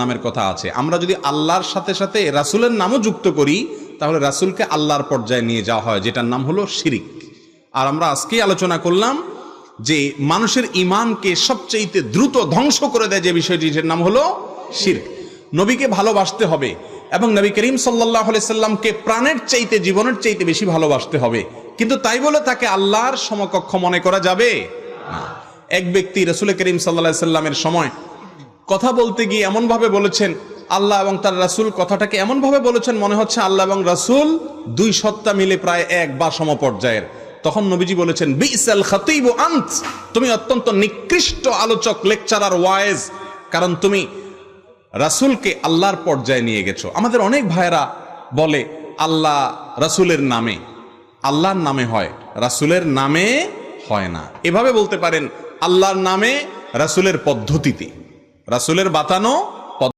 নামের কথা আছে। আমরা যদি আল্লাহর সাথে সাথে রাসূলের নামও যুক্ত করি তাহলে রাসূলকে আল্লাহর পর্যায়ে নিয়ে যাওয়া হয়, যেটার নাম হলো শিরিক। আর আমরা আজকেই আলোচনা করলাম যে মানুষের ঈমানকে সবচেয়ে দ্রুত ধ্বংস করে দেয় যে বিষয়টির নাম হলো শিরক। নবীকে ভালোবাসতে হবে এবং নবী করিম সাল্লাল্লাহু আলাইহি সাল্লামকে প্রাণের চাইতে, জীবনের চাইতে বেশি ভালোবাসতে হবে, কিন্তু তাই বলে তাকে আল্লাহর সমকক্ষ মনে করা যাবে না। এক ব্যক্তি রাসূল করিম সাল্লাল্লাহু আলাইহি সাল্লামের সময় কথা বলতে গিয়ে এমন ভাবে বলেছেন, আল্লাহ এবং তার রাসূল কথাটাকে এমন ভাবে বলেছেন মনে হচ্ছে আল্লাহ এবং রাসূল দুই সত্তা মিলে প্রায় এক বা সমপর্যায়ের। তখন নবীজি বলেছেন, বিসাল খাতিবু আন্ত, তুমি অত্যন্ত নিকৃষ্ট আলোচক, লেকচারার, ওয়াইজ, কারণ তুমি রাসূলকে আল্লাহর পর্যায়ে নিয়ে গেছো। আমাদের অনেক ভাইরা বলে আল্লাহ রাসূলের নামে, আল্লাহর নামে হয়, রাসূলের নামে হয় না। এভাবে বলতে পারেন আল্লাহর নামে, রাসূলের পদ্ধতিতে, রাসূলের বাতানো